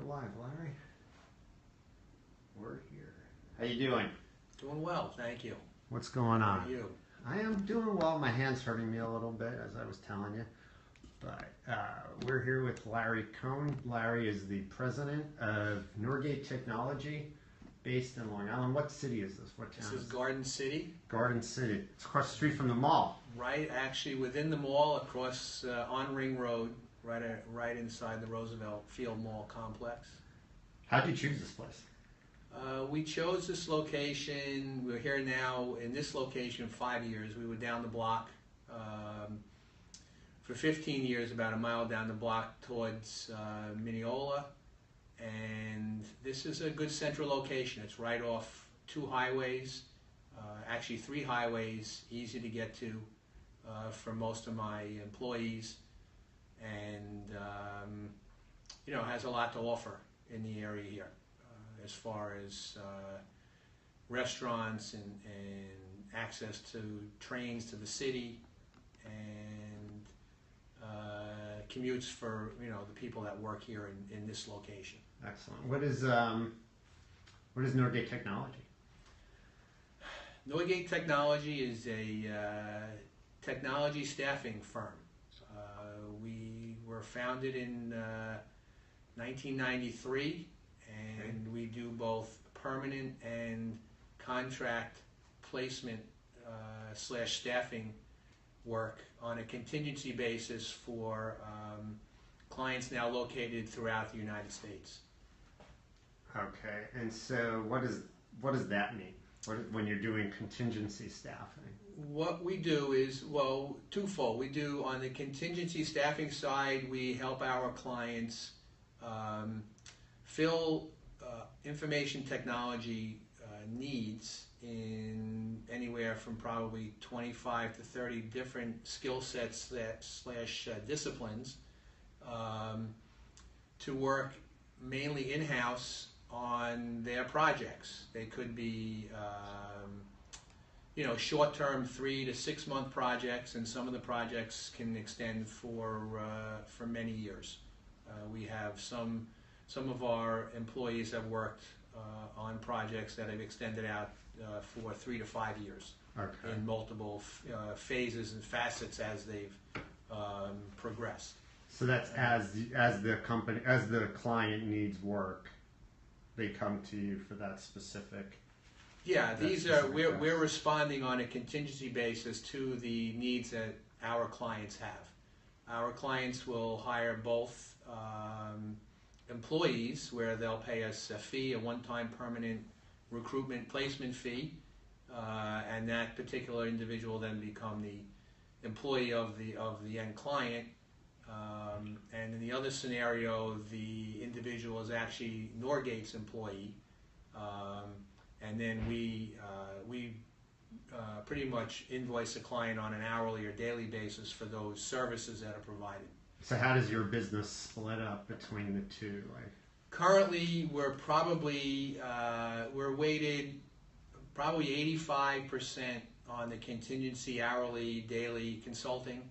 live, Larry. We're here. How you doing? Doing well, thank you. What's going on? How are you? I am doing well. My hand's hurting me a little bit, as I was telling you. But we're here with Larry Cohn. Larry is the president of Norgate Technology, based in Long Island. What city is this? What town? This is Garden City. Garden City. It's across the street from the mall. Right, actually within the mall, across on Ring Road, right inside the Roosevelt Field Mall complex. How'd you choose this place? We chose this location. We're here now in this location 5 years. We were down the block for 15 years, about a mile down the block towards Mineola. And this is a good central location. It's right off 2 highways, actually 3 highways, easy to get to for most of my employees. And, you know, has a lot to offer in the area here. As far as restaurants and access to trains to the city and commutes for, you know, the people that work here in this location. Excellent. What is Norgate Technology? Norgate Technology is a technology staffing firm. We were founded in 1993. And we do both permanent and contract placement / staffing work on a contingency basis for clients now located throughout the United States. Okay, and so what does that mean when you're doing contingency staffing? What we do is, well, twofold. We do on the contingency staffing side, we help our clients fill information technology needs in anywhere from probably 25 to 30 different skill sets / disciplines to work mainly in-house on their projects. They could be you know, short-term 3 to 6 month projects, and some of the projects can extend for many years. We have some of our employees have worked on projects that have extended out for 3 to 5 years. Okay. In multiple phases and facets as they've progressed. So that's as the client needs work, they come to you for that specific. Yeah, we're responding on a contingency basis to the needs that our clients have. Our clients will hire both employees, where they'll pay us a fee, a one-time permanent recruitment placement fee, and that particular individual then become the employee of the end client. And in the other scenario, the individual is actually Norgate's employee, and then we pretty much invoice the client on an hourly or daily basis for those services that are provided. So how does your business split up between the two? Currently, we're probably we're weighted probably 85% on the contingency hourly daily consulting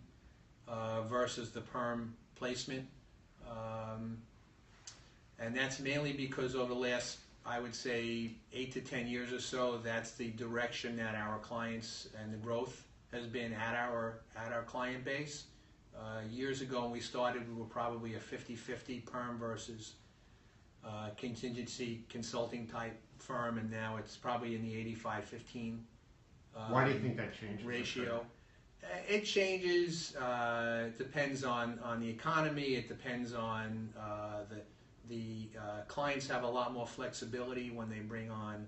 versus the perm placement, and that's mainly because over the last, I would say, 8 to 10 years or so, that's the direction that our clients and the growth has been at our client base. Years ago when we started, we were probably a 50-50 perm versus contingency consulting type firm, and now it's probably in the 85-15 Why do you think that changes? Ratio. It changes, depends on the economy, it depends on the clients have a lot more flexibility when they bring on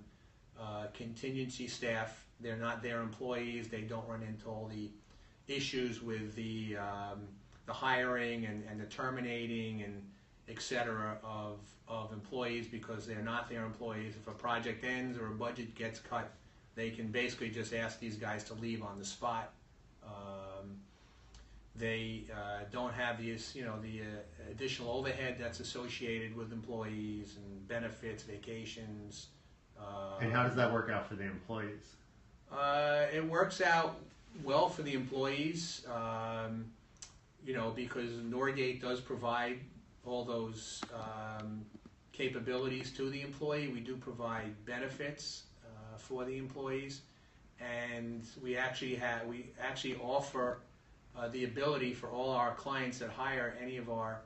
contingency staff. They're not their employees, they don't run into all the issues with the hiring and the terminating and etc. of employees, because they're not their employees. If a project ends or a budget gets cut, they can basically just ask these guys to leave on the spot. They don't have the additional overhead that's associated with employees and benefits, vacations. And how does that work out for the employees? It works out well for the employees, you know, because Norgate does provide all those capabilities to the employee. We do provide benefits for the employees, and we actually offer the ability for all our clients that hire any of our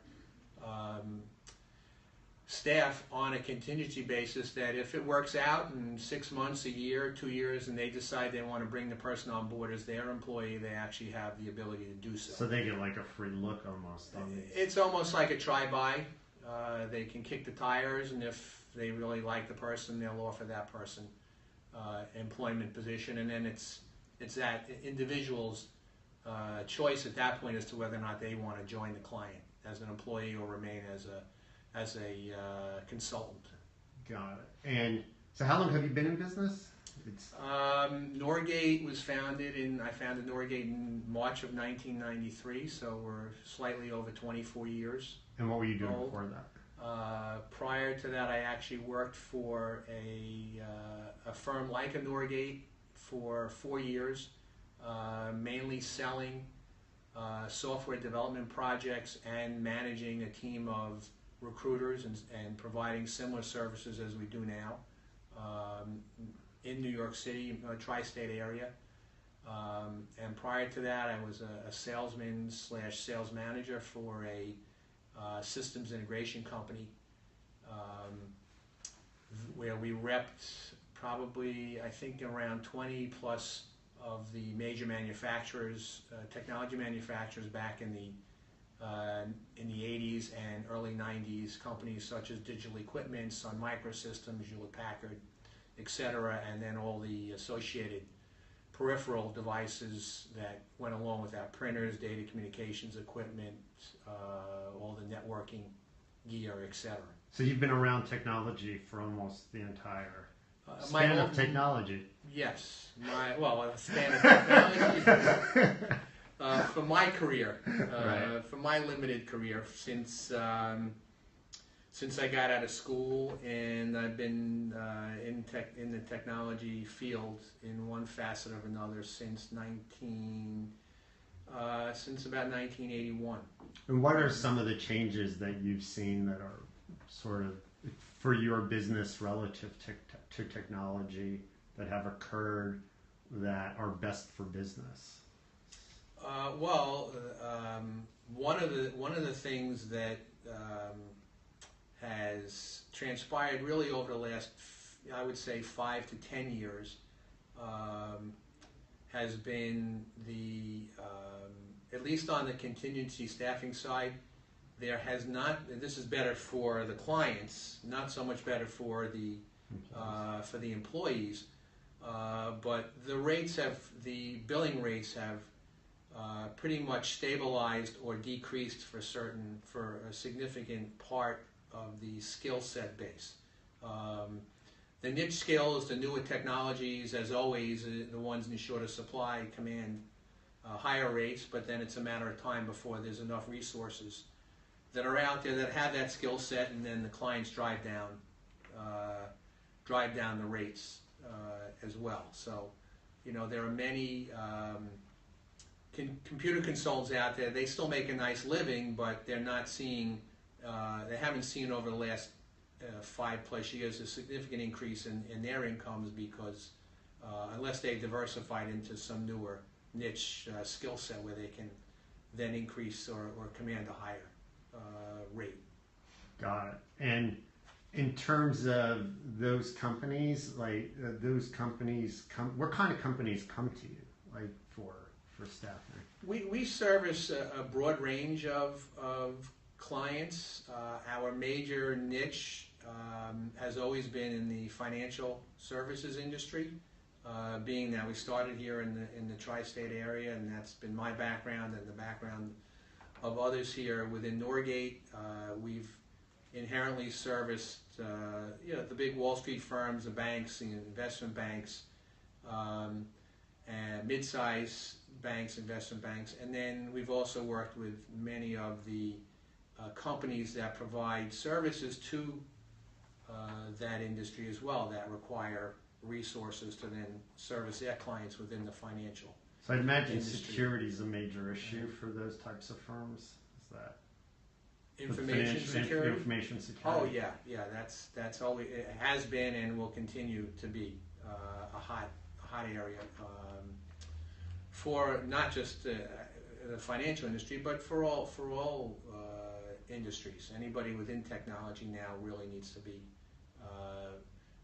staff on a contingency basis, that if it works out in 6 months, a year, 2 years, and they decide they want to bring the person on board as their employee, they actually have the ability to do so. So they get like a free look almost on these. It's almost like a try-buy. They can kick the tires, and if they really like the person, they'll offer that person employment position, and then it's that individual's choice at that point as to whether or not they want to join the client as an employee or remain as a consultant. Got it. And so how long have you been in business? Norgate was I founded Norgate in March of 1993, so we're slightly over 24 years. And what were you doing old. Before that? Prior to that, I actually worked for a firm like a Norgate for 4 years, mainly selling software development projects and managing a team of recruiters and providing similar services as we do now in New York City, tri-state area. And prior to that, I was a salesman / sales manager for a systems integration company where we repped probably, I think, around 20 plus of the major manufacturers, technology manufacturers back in the 80s and early 90s, companies such as Digital Equipment, Sun Microsystems, Hewlett Packard, etc., and then all the associated peripheral devices that went along with that: printers, data communications equipment, all the networking gear, etc. So you've been around technology for almost the entire span of technology. Yes, span of technology. For my career, Right. for my limited career, since I got out of school, and I've been in the technology field in one facet or another since about 1981. And what are some of the changes that you've seen that are sort of for your business relative to technology that have occurred that are best for business? One of the things that has transpired really over the last, I would say, 5 to 10 years, has been at least on the contingency staffing side, there has not. This is better for the clients, not so much better for the employees. But the billing rates have pretty much stabilized or decreased for a significant part of the skill set base. The niche skills, the newer technologies, as always, the ones in shorter supply command higher rates, but then it's a matter of time before there's enough resources that are out there that have that skill set, and then the clients drive down the rates as well. So, there are many computer consultants out there. They still make a nice living, but they're not seeing. They haven't seen over the last 5+ years a significant increase in their incomes because unless they diversified into some newer niche skill set where they can then increase or command a higher rate. Got it. And in terms of those companies, what kind of companies come to you, like for staffing? We service a broad range of clients. Our major niche has always been in the financial services industry, being that we started here in the tri-state area, and that's been my background and the background of others here within Norgate. We've inherently serviced the big Wall Street firms, the banks, the investment banks, and mid-size banks, investment banks, and then we've also worked with many of the companies that provide services to that industry as well, that require resources to then service their clients within the financial. So I imagine industry. security is a major issue for those types of firms. Is that? Information security. Information security. Oh yeah. That's always, it has been and will continue to be a hot area for not just the financial industry, but for all industries. Anybody within technology now really needs to be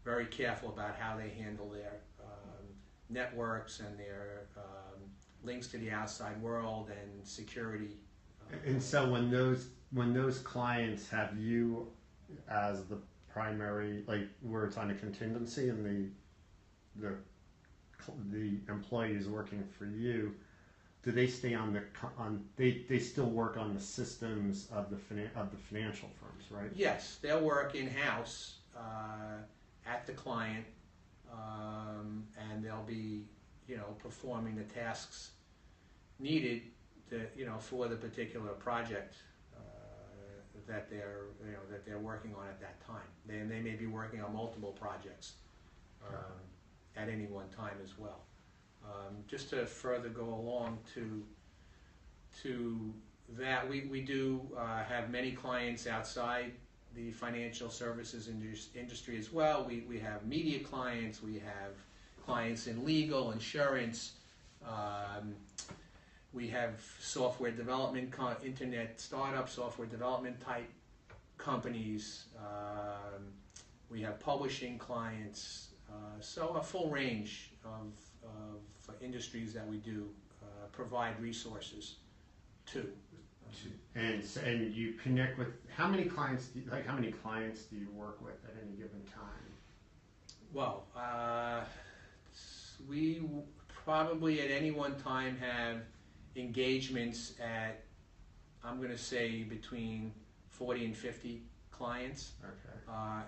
very careful about how they handle their networks and their links to the outside world and security. And so when those clients have you as the primary, like where it's on a contingency and the employee is working for you, do they stay on they still work on the systems of the financial firms, right? Yes, they'll work in-house at the client, and they'll be, performing the tasks needed for the particular project that they're working on at that time. They may be working on multiple projects at any one time as well. Just to further go along to that, we do have many clients outside the financial services industry as well. We have media clients, we have clients in legal, insurance, we have software development, internet startup software development type companies, we have publishing clients, so a full range of industries that we do provide resources to. And you connect with how many clients do you work with at any given time? Well, we probably at any one time have engagements at, I'm going to say, between 40 and 50 clients. Okay.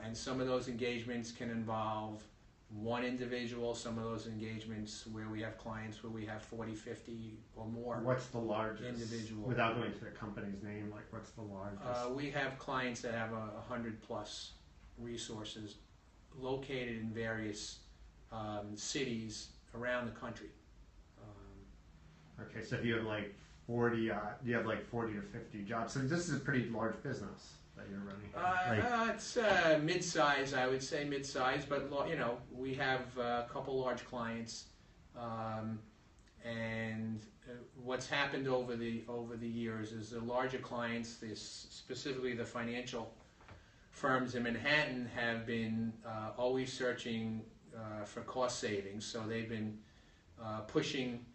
And some of those engagements can involve one individual, some of those engagements where we have clients where we have 40, 50 or more. What's the largest individual? Without going to the company's name, like what's the largest? We have clients that have 100 plus resources located in various cities around the country. Okay, so if you have like 40, you have like 40 or 50 jobs. So this is a pretty large business that you're running. It's mid-size, I would say mid-size, but we have a couple large clients, and what's happened over the years is the larger clients, specifically the financial firms in Manhattan, have been always searching for cost savings. So they've been pushing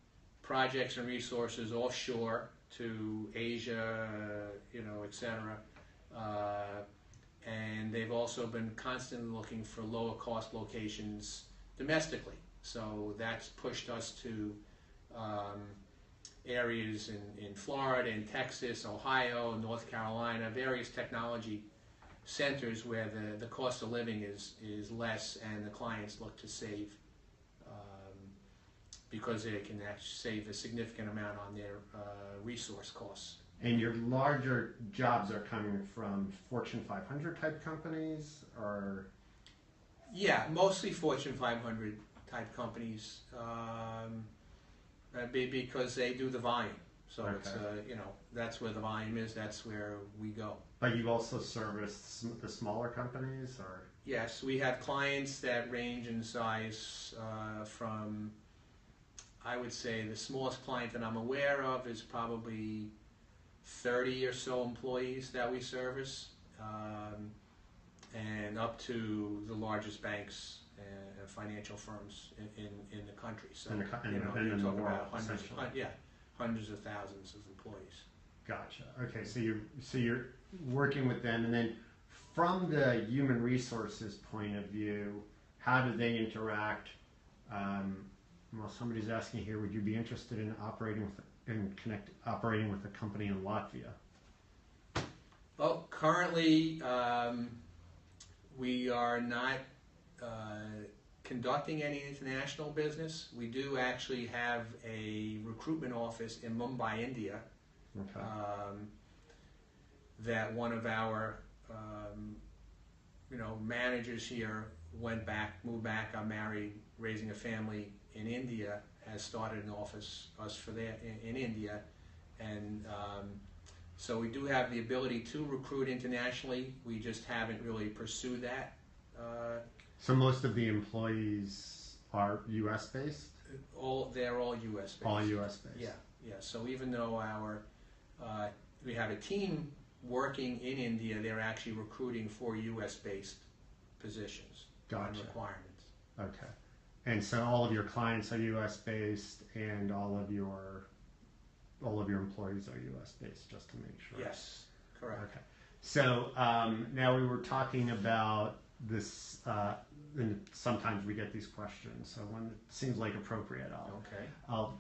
projects and resources offshore to Asia, etc. And they've also been constantly looking for lower cost locations domestically. So that's pushed us to areas in Florida, in Texas, Ohio, North Carolina, various technology centers where the cost of living is less and the clients look to save because they can actually save a significant amount on their resource costs. And your larger jobs are coming from Fortune 500 type companies, or? Yeah, mostly Fortune 500 type companies, because they do the volume. So okay. It's that's where the volume is. That's where we go. But you also service the smaller companies, or? Yes, we have clients that range in size from, I would say, the smallest client that I'm aware of is probably 30 or so employees that we service, and up to the largest banks and financial firms in the country. So you're talking about hundreds of thousands of employees. Gotcha. Okay, so you're working with them, and then from the human resources point of view, how do they interact? Well, somebody's asking here, would you be interested in operating with a company in Latvia? Well, currently we are not conducting any international business. We do actually have a recruitment office in Mumbai, India. Okay. That one of our managers here moved back, got married, raising a family in India, has started an office for that in India, and So we do have the ability to recruit internationally. We just haven't really pursued that. So most of the employees are U.S. based? They're all U.S. based. All U.S. based? Yeah, yeah. So even though we have a team working in India, they're actually recruiting for U.S. based positions and requirements. Okay. And so all of your clients are U.S. based, and all of your employees are U.S. based, just to make sure. Yes, correct. Okay. So now we were talking about this, and sometimes we get these questions. So when it seems like appropriate, I'll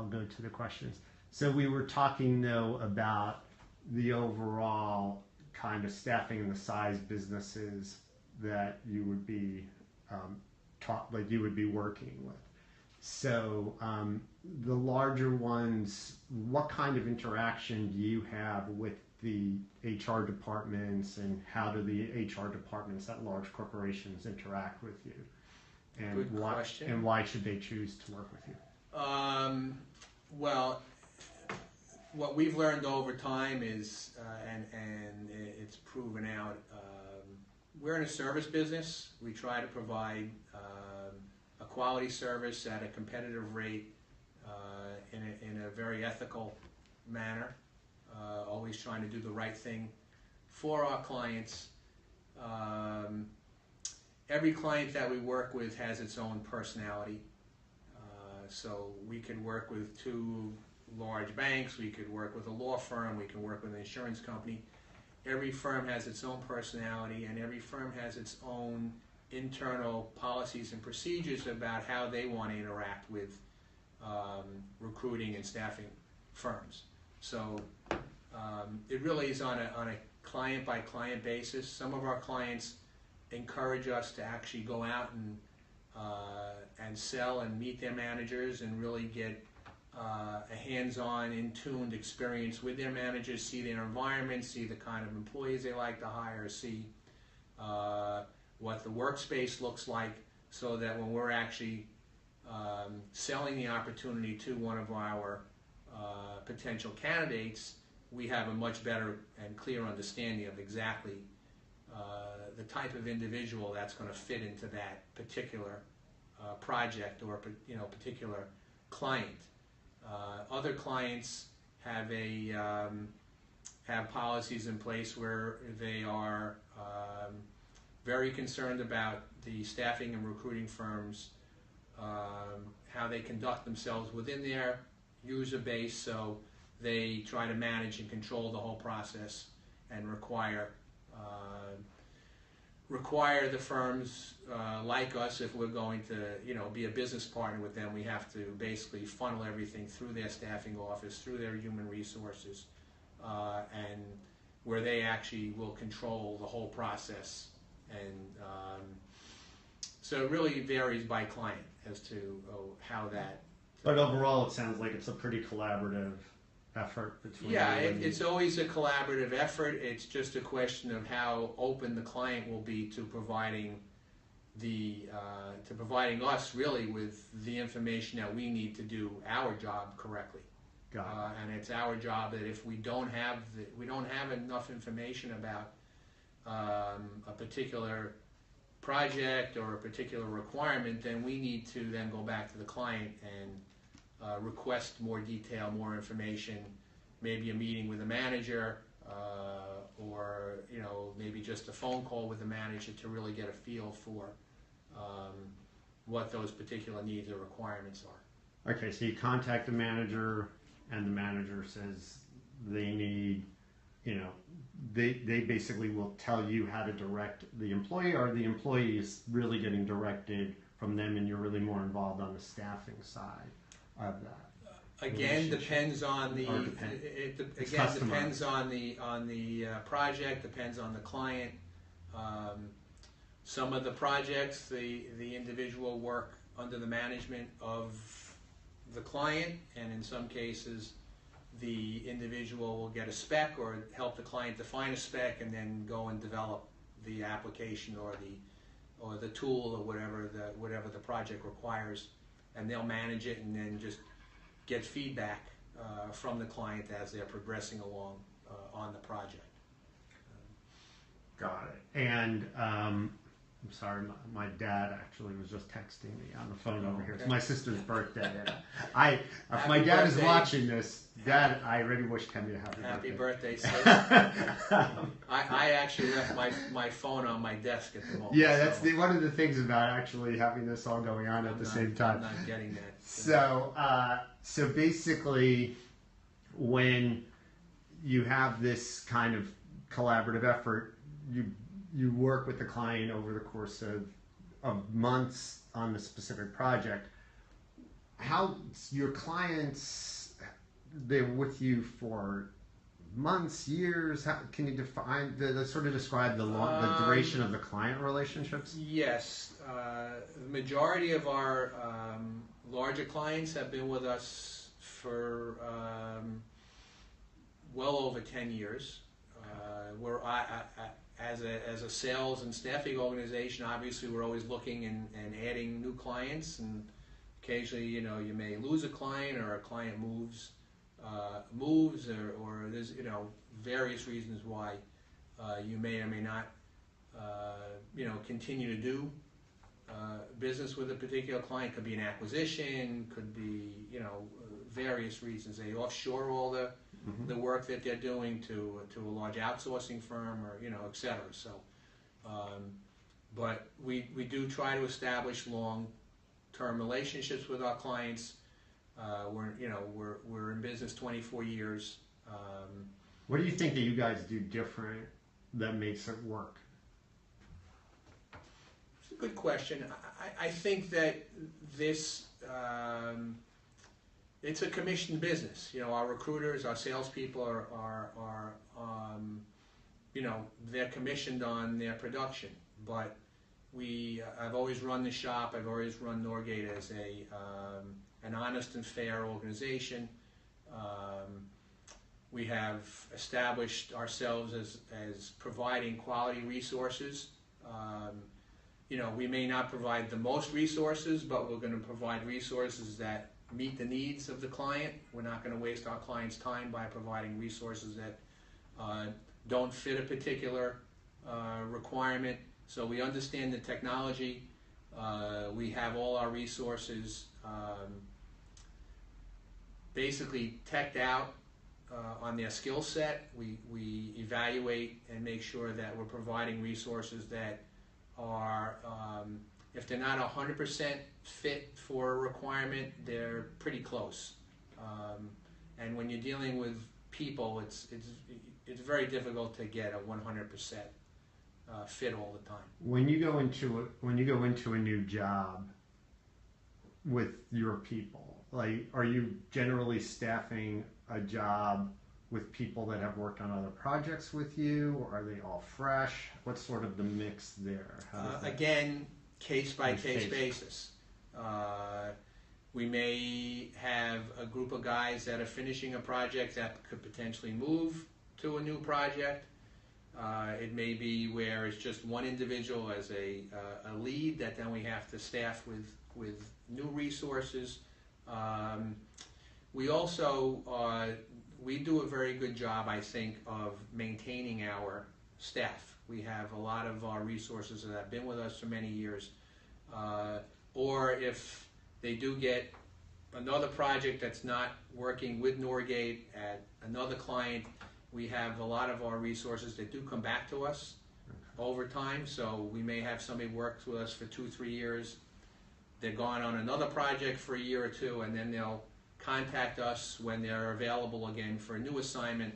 go to the questions. So we were talking though about the overall kind of staffing and the size businesses that you would be you would be working with. So the larger ones, what kind of interaction do you have with the HR departments, and how do the HR departments at large corporations interact with you? And Good question. And why should they choose to work with you? Well, what we've learned over time is, and it's proven out, we're in a service business. We try to provide a quality service at a competitive rate in a very ethical manner, always trying to do the right thing for our clients. Every client that we work with has its own personality. So we could work with two large banks, we could work with a law firm, we can work with an insurance company. Every firm has its own personality, and every firm has its own internal policies and procedures about how they want to interact with recruiting and staffing firms. So it really is on a client by client basis. Some of our clients encourage us to actually go out and sell and meet their managers and really get a hands-on, in-tuned experience with their managers, see their environment, see the kind of employees they like to hire, see what the workspace looks like, so that when we're actually selling the opportunity to one of our potential candidates, we have a much better and clear understanding of exactly the type of individual that's going to fit into that particular project or particular client. Other clients have have policies in place where they are very concerned about the staffing and recruiting firms, how they conduct themselves within their user base. So they try to manage and control the whole process and require the firms like us, if we're going to be a business partner with them, we have to basically funnel everything through their staffing office, through their human resources, and where they actually will control the whole process. And so it really varies by client as to how that. But overall, it sounds like it's a pretty collaborative effort between. Yeah, it's always a collaborative effort. It's just a question of how open the client will be to providing us really with the information that we need to do our job correctly. Got it. And it's our job that if we don't have enough information about a particular project or a particular requirement, then we need to then go back to the client and request more detail, more information, maybe a meeting with the manager, or maybe just a phone call with the manager to really get a feel for what those particular needs or requirements are. Okay, so you contact the manager, and the manager says they need, they basically will tell you how to direct the employee, or the employee is really getting directed from them, and you're really more involved on the staffing side of that. Again, depends on the depends on the project, depends on the client. Some of the projects, the individual work under the management of the client, and in some cases, the individual will get a spec or help the client define a spec, and then go and develop the application or the tool or whatever the project requires, and they'll manage it and then just get feedback from the client as they're progressing along on the project. Got it. And I'm sorry, my dad actually was just texting me on the phone over here. It's my sister's birthday. And if my dad is watching this, Dad, I already wished him a happy birthday. Sis. I actually left my phone on my desk at the moment. Yeah, that's one of the things about actually having this all going on at the same time. I'm not getting that. So basically, when you have this kind of collaborative effort, you work with the client over the course of months on the specific project. How your clients, they're with you for months, years? How can you define sort of describe the duration of the client relationships? Yes, the majority of our larger clients have been with us for well over 10 years. As a sales and staffing organization, obviously we're always looking and adding new clients, and occasionally, you may lose a client, or a client moves, or there's, various reasons why you may or may not, continue to do business with a particular client. Could be an acquisition, could be, various reasons. They offshore all the work that they're doing to a large outsourcing firm, or et cetera. So, but we do try to establish long-term relationships with our clients. We're in business 24 years. What do you think that you guys do different that makes it work? It's a good question. I think that this. It's a commissioned business. Our recruiters, our salespeople are they're commissioned on their production. But I've always run the shop. I've always run Norgate as an honest and fair organization. We have established ourselves as providing quality resources. We may not provide the most resources, but we're going to provide resources that meet the needs of the client. We're not going to waste our clients' time by providing resources that don't fit a particular requirement. So we understand the technology. We have all our resources basically teched out on their skill set. We evaluate and make sure that we're providing resources that are, if they're not 100% fit for a requirement, they're pretty close. And when you're dealing with people, it's very difficult to get a 100% fit all the time. When you go into a new job with your people, like, are you generally staffing a job with people that have worked on other projects with you, or are they all fresh? What's sort of the mix there? Again, case-by-case basis. We may have a group of guys that are finishing a project that could potentially move to a new project. It may be where it's just one individual as a lead that then we have to staff with new resources. We also we do a very good job, I think, of maintaining our staff. We have a lot of our resources that have been with us for many years. Or if they do get another project that's not working with Norgate at another client, we have a lot of our resources that do come back to us over time. So we may have somebody work with us for 2-3 years. They're gone on another project for a year or two, and then they'll contact us when they're available again for a new assignment,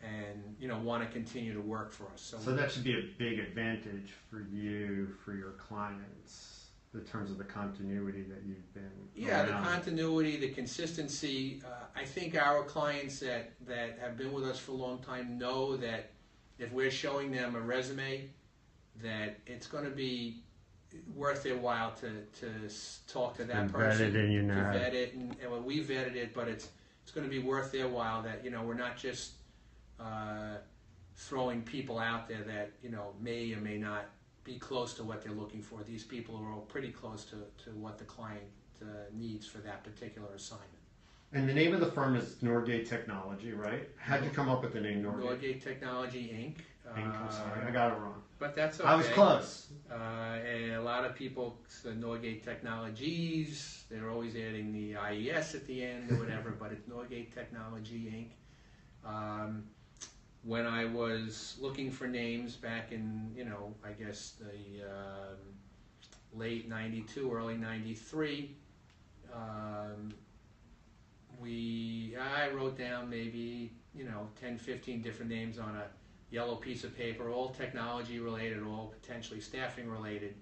and want to continue to work for us. So that should be a big advantage for you, for your clients, in terms of the continuity that you've been. Yeah, around. The continuity, the consistency. I think our clients that have been with us for a long time know that if we're showing them a resume, that it's going to be worth their while to talk to that person, vet it, and well, we vetted it, but it's going to be worth their while. That we're not just throwing people out there that may or may not be close to what they're looking for. These people are all pretty close to what the client needs for that particular assignment. And the name of the firm is Norgate Technology, right? How'd you come up with the name Norgate? Norgate Technology Inc. I'm sorry, I got it wrong. But that's okay. I was close. And a lot of people say Norgate Technologies. They're always adding the IES at the end or whatever, but it's Norgate Technology Inc. When I was looking for names back in, I guess the late '92, early '93, I wrote down maybe 10, 15 different names on a yellow piece of paper, all technology related, all potentially staffing related,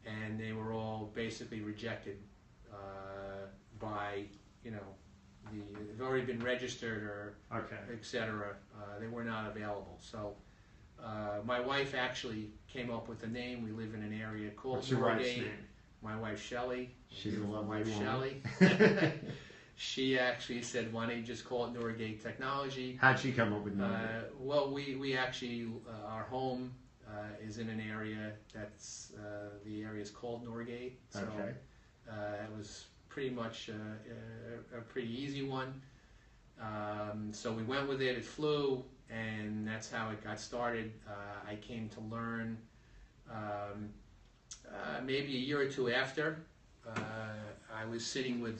and they were all basically rejected by they've already been registered or etc. They were not available. So my wife actually came up with the name. We live in an area called What's your wife's Norgate. name? My wife Shelley. She's a lovely wife woman. Shelley. She actually said, "Why don't you just call it Norgate Technology?" How'd she come up with Norgate? Well, we actually our home is in an area that's the area is called Norgate. So it was pretty much a pretty easy one. So we went with it. It flew, and that's how it got started. I came to learn maybe a year or two after. I was sitting with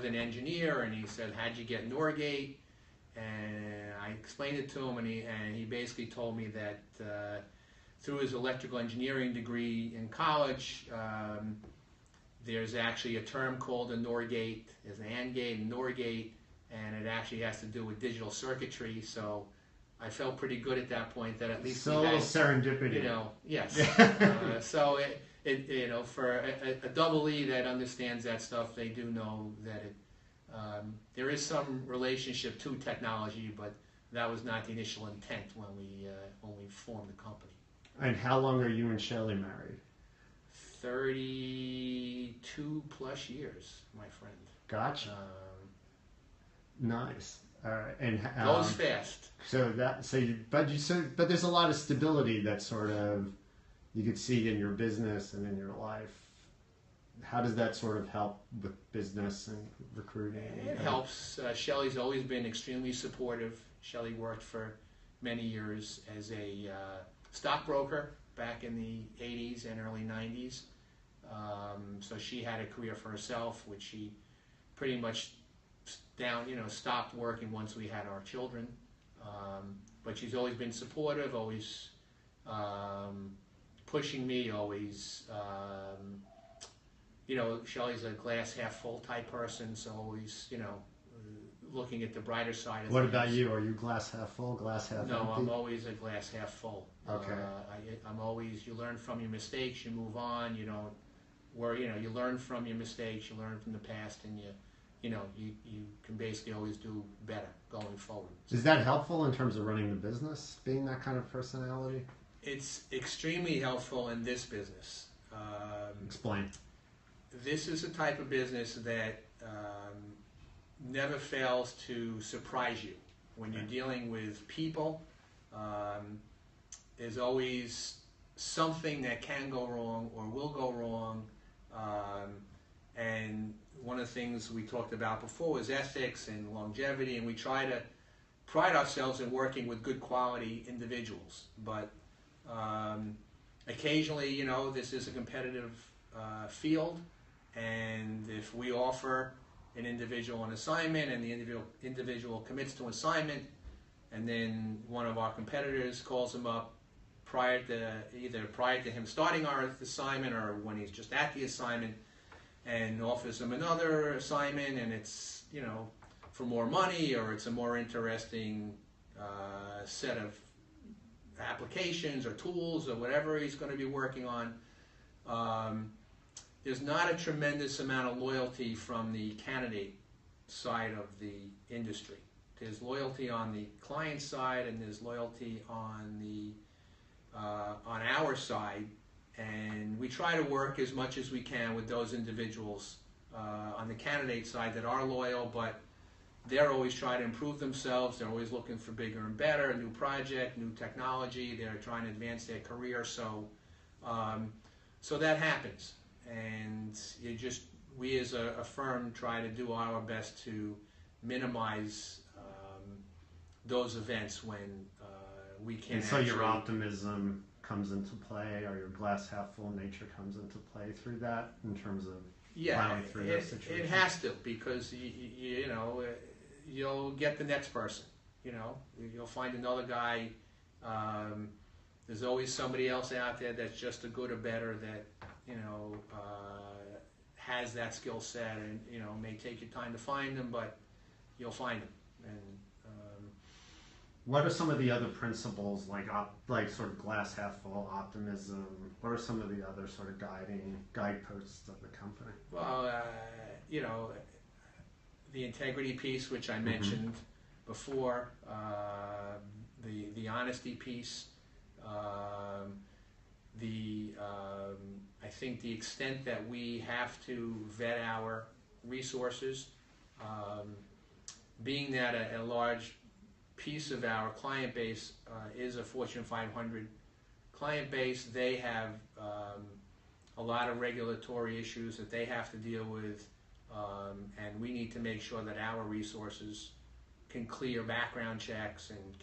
an engineer, and he said, "How'd you get Norgate?" And I explained it to him, and he basically told me that through his electrical engineering degree in college, there's actually a term called a Norgate. There's an AND gate and Norgate, and it actually has to do with digital circuitry. So I felt pretty good at that point that at least so a little serendipity. Yes. So it for a double E that understands that stuff, they do know that there is some relationship to technology, but that was not the initial intent when we formed the company. And how long are you and Shelley married? 32 plus years, my friend. Gotcha. Nice. All right. And goes fast. But there's a lot of stability that sort of you could see in your business and in your life. How does that sort of help with business and recruiting? It helps. Shelley's always been extremely supportive. Shelley worked for many years as a stockbroker back in the 80s and early 90s. So she had a career for herself, which she pretty much stopped working once we had our children. But she's always been supportive, always pushing me, always, Shelley's a glass half full type person, so always, looking at the brighter side of things. What about you? Are you glass half full, glass half empty? No, I'm always a glass half full. Okay. I'm always, you learn from your mistakes, you move on, you don't worry, you learn from your mistakes, you learn from the past, and you can basically always do better going forward. Is that helpful in terms of running the business, being that kind of personality? It's extremely helpful in this business. Explain. This is a type of business that never fails to surprise you. When you're dealing with people, there's always something that can go wrong or will go wrong. And one of the things we talked about before was ethics and longevity, and we try to pride ourselves in working with good quality individuals. But occasionally, this is a competitive field, and if we offer an individual an assignment and the individual commits to an assignment, and then one of our competitors calls him up prior to him starting our assignment or when he's just at the assignment and offers him another assignment, and it's for more money, or it's a more interesting set of applications or tools or whatever he's going to be working on, there's not a tremendous amount of loyalty from the candidate side of the industry. There's loyalty on the client side, and there's loyalty on our side, and we try to work as much as we can with those individuals on the candidate side that are loyal, but they're always trying to improve themselves. They're always looking for bigger and better, a new project, new technology. They're trying to advance their career, so that happens. And you just we as a firm try to do our best to minimize those events when we can. And so your optimism comes into play, or your glass half full nature comes into play through that, in terms of plowing through those situations? It has to, because you know, you'll get the next person. You know, you'll find another guy. There's always somebody else out there that's just as good or better, that, you know, has that skill set, and, you know, may take you time to find them, but you'll find them. And what are some of the other principles, like sort of glass half full optimism? What are some of the other sort of guideposts of the company? Well, you know, the integrity piece, which I mentioned before, the honesty piece, I think the extent that we have to vet our resources, being that a large piece of our client base is a Fortune 500 client base, they have a lot of regulatory issues that they have to deal with, and we need to make sure that our resources can clear background checks and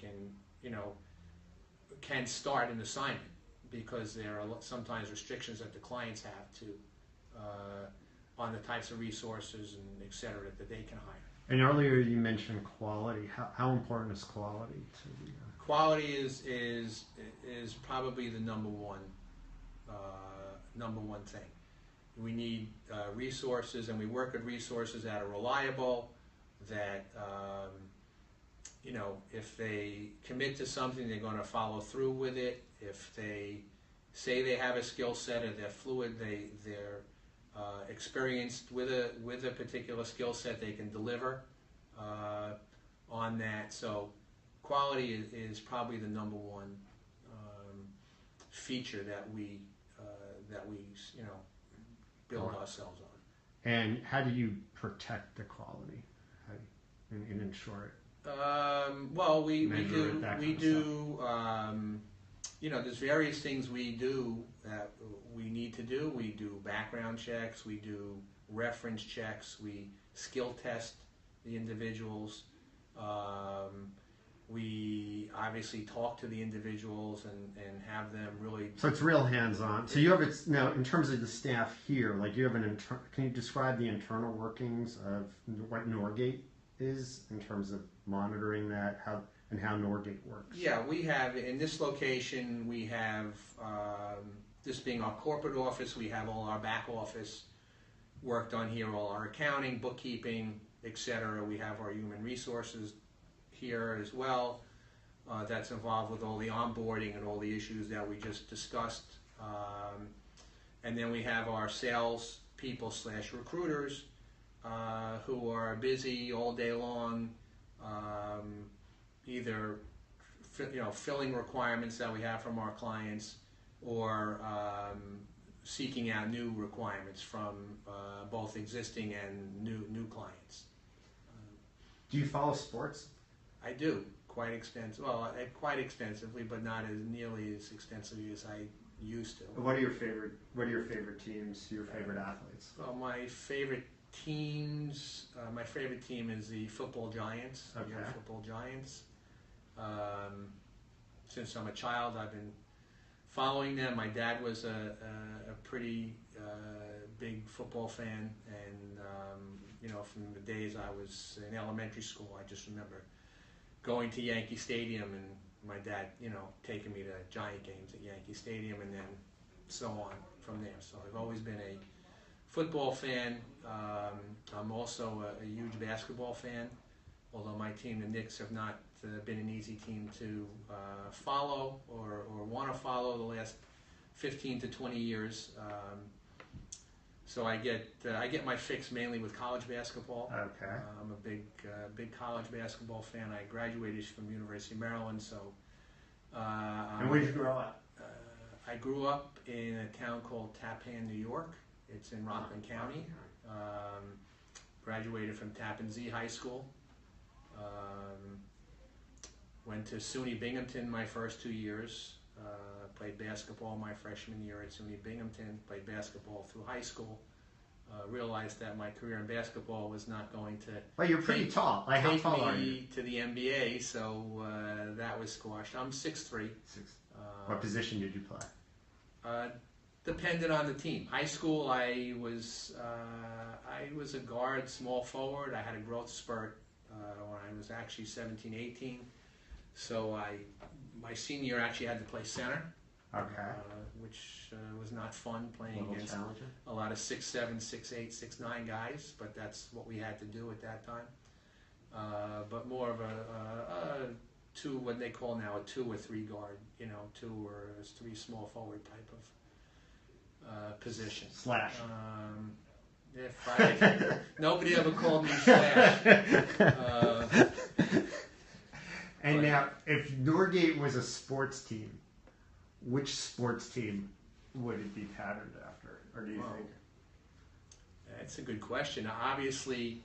can start an assignment, because there are sometimes restrictions that the clients have to on the types of resources and et cetera that they can hire. And earlier you mentioned quality. How important is quality to you? Quality is probably the number one thing. We need resources, and we work with resources that are reliable, that you know, if they commit to something, they're going to follow through with it. If they say they have a skill set and they're fluid, they're experienced with a particular skill set, they can deliver on that. So quality is probably the number one feature that we you know, build ourselves on. And how do you protect the quality and ensure it? Well, we do. You know, there's various things we do that we need to do. We do background checks. We do reference checks. We skill test the individuals. We obviously talk to the individuals and have them really. So it's real hands-on. So you have it now in terms of the staff here. Like, you have can you describe the internal workings of what Norgate is in terms of monitoring that, how Norgate works? Yeah, we have in this location. We have this being our corporate office. We have all our back office work done here, all our accounting, bookkeeping, etc. We have our human resources here as well. That's involved with all the onboarding and all the issues that we just discussed. And then we have our sales people / recruiters who are busy all day long, either filling requirements that we have from our clients, or seeking out new requirements from both existing and new clients. Do you follow sports? I do, quite extensively, but not as nearly as extensively as I used to. What are your favorite teams? Your favorite athletes? Well, my favorite teams. My favorite team is the football Giants. Okay. The football Giants. Since I'm a child, I've been following them. My dad was a pretty big football fan, and you know, from the days I was in elementary school, I just remember going to Yankee Stadium and my dad, you know, taking me to Giant games at Yankee Stadium, and then so on from there. So I've always been a football fan. I'm also a huge basketball fan, although my team, the Knicks, have not been an easy team to follow or want to follow the last 15 to 20 years. So I get my fix mainly with college basketball. Okay. I'm a big college basketball fan. I graduated from University of Maryland, so. And where did you grow up? I grew up in a town called Tappan, New York. It's in Rockland County. Graduated from Tappan Zee High School. Went to SUNY Binghamton my first 2 years. Played basketball my freshman year at SUNY Binghamton. Played basketball through high school. realized that my career in basketball was not going to Well, you're pretty tall. Like, how take tall are you? me to the NBA, so that was squashed. I'm 6'3". What position did you play? Depended on the team. High school, I was a guard, small forward. I had a growth spurt when I was actually 17, 18. So my senior year actually had to play center. Okay. Which was not fun playing against challenging. a lot of 6'7", 6'8", 6'9" guys, but that's what we had to do at that time. But more of a two, what they call now a 2 or 3 guard, 2 or 3 small forward type of position. Slash. Nobody ever called me Slash. And now, if Norgate was a sports team, which sports team would it be patterned after, or do you think? That's a good question. Obviously,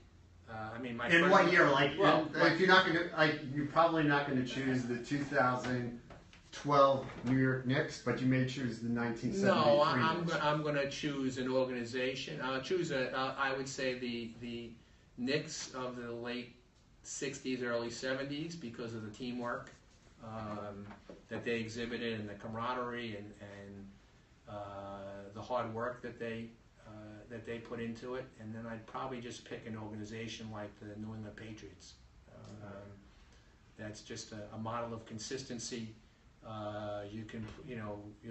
my in what year? Like, well, you're not going to, you're probably not going to choose the 2012 New York Knicks, but you may choose the 1973. No, I'm going to choose an organization. I'll choose I would say the Knicks of the late 60s, early 70s, because of the teamwork that they exhibited, and the camaraderie, and the hard work that they put into it. And then I'd probably just pick an organization like the New England Patriots. That's just a model of consistency. You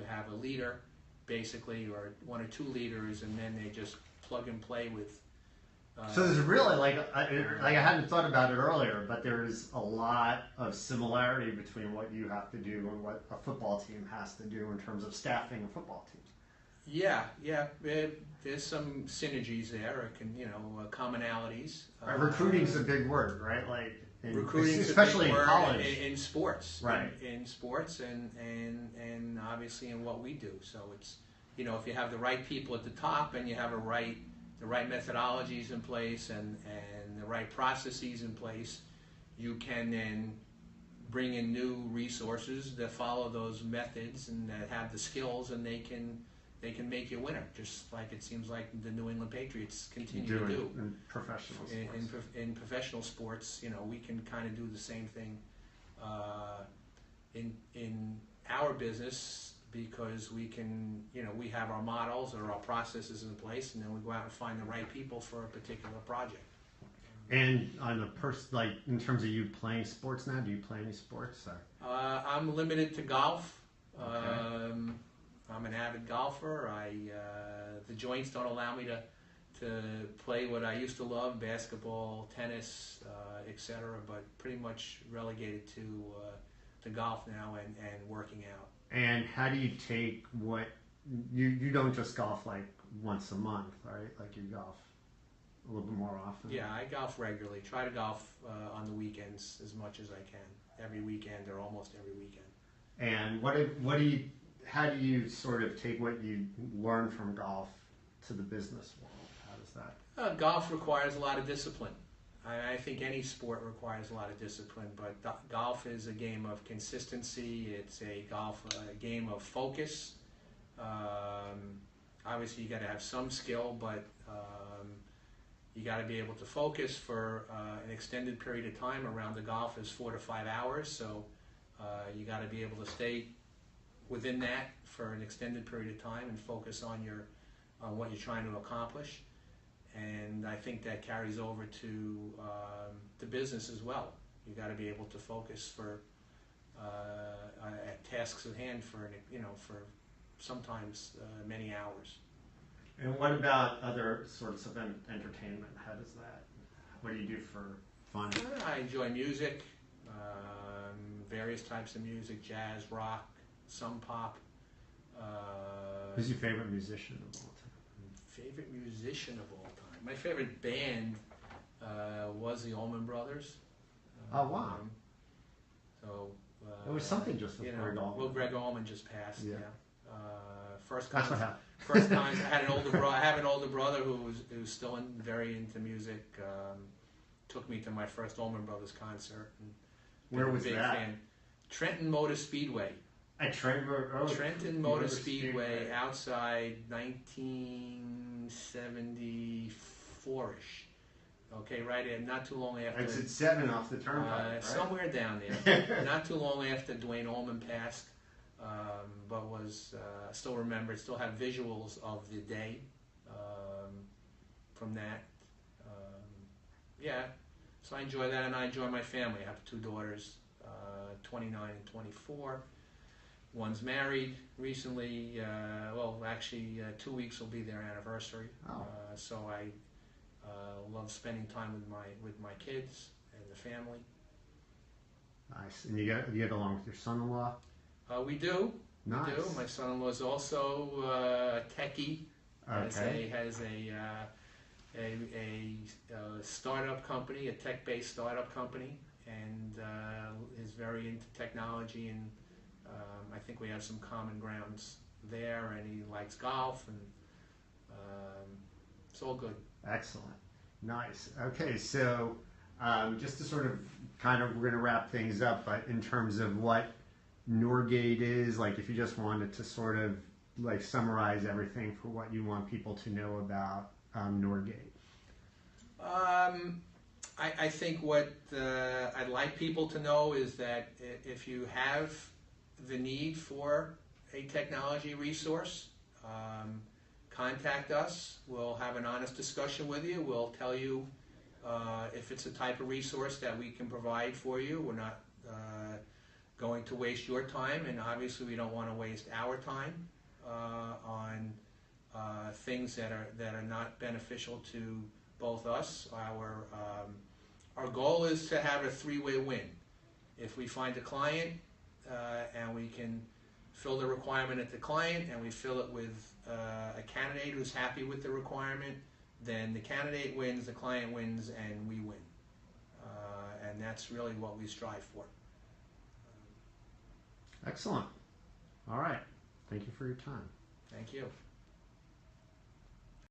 have a leader, basically, or 1 or 2 leaders, and then they just plug and play with. So there's really, I hadn't thought about it earlier, but there's a lot of similarity between what you have to do and what a football team has to do in terms of staffing a football team. Yeah. There's some synergies there, commonalities. Recruiting's a big word, right? Recruiting, especially in college, in sports, right? In sports, and obviously in what we do. So it's if you have the right people at the top, and you have the right methodologies in place, and the right processes in place, you can then bring in new resources that follow those methods and that have the skills, and they can make you a winner, just like it seems like the New England Patriots continue to do in professional sports. In professional sports. We can kind of do the same thing in our business, because we can, we have our models or our processes in place, and then we go out and find the right people for a particular project. And on in terms of you playing sports now, do you play any sports? I'm limited to golf. Okay. I'm an avid golfer. The joints don't allow me to play what I used to love: basketball, tennis, etc. But pretty much relegated to golf now and working out. And how do you take what you don't just golf like once a month, right? Like you golf a little bit more often. Yeah, I golf regularly. Try to golf on the weekends as much as I can. Every weekend or almost every weekend. And how do you sort of take what you learn from golf to the business world? How does that? Golf requires a lot of discipline. I think any sport requires a lot of discipline, but golf is a game of consistency. It's a game of focus. Obviously, you got to have some skill, but you got to be able to focus for an extended period of time. Around the golf is 4 to 5 hours, so you got to be able to stay within that for an extended period of time and focus on what you're trying to accomplish. And I think that carries over to the business as well. You got to be able to focus for at tasks at hand for sometimes many hours. And what about other sorts of entertainment? What do you do for fun? I enjoy music, various types of music: jazz, rock, some pop. Who's your favorite musician of all time? Favorite musician of all time? My favorite band was the Allman Brothers. Oh, wow. There was something just with Greg Allman. Well, Greg Allman just passed. Yeah. That's what happened. First time I had an older brother. I have an older brother who's still very into music. Took me to my first Allman Brothers concert. And where was big that? Fan. Trenton Motor Speedway. At Trenton Motor Speedway outside 1974-ish. Okay, right in, not too long after. Exit 7 off the turnpike, right? Somewhere down there. Not too long after Dwayne Allman passed, but was still remembered, still have visuals of the day from that. Yeah, so I enjoy that, and I enjoy my family. I have 2 daughters, 29 and 24. One's married recently. Well, actually, 2 weeks will be their anniversary. Oh. So I love spending time with my kids and the family. Nice. And you get along with your son-in-law? We do. Nice. We do. My son-in-law is also a techie. Okay. Has a startup company, a tech-based startup company, and is very into technology, and I think we have some common grounds there, and he likes golf, and it's all good. Excellent. Nice. Okay, so just to sort of we're going to wrap things up, but in terms of what Norgate is, like if you just wanted to sort of like summarize everything for what you want people to know about Norgate. I think what I'd like people to know is that if you have the need for a technology resource, contact us. We'll have an honest discussion with you. We'll tell you if it's a type of resource that we can provide for you. We're not going to waste your time, and obviously we don't want to waste our time on things that are not beneficial to both us. Our goal is to have a 3-way win. If we find a client and we can fill the requirement at the client, and we fill it with a candidate who's happy with the requirement, then the candidate wins, the client wins, and we win. And that's really what we strive for. Excellent. All right. Thank you for your time. Thank you.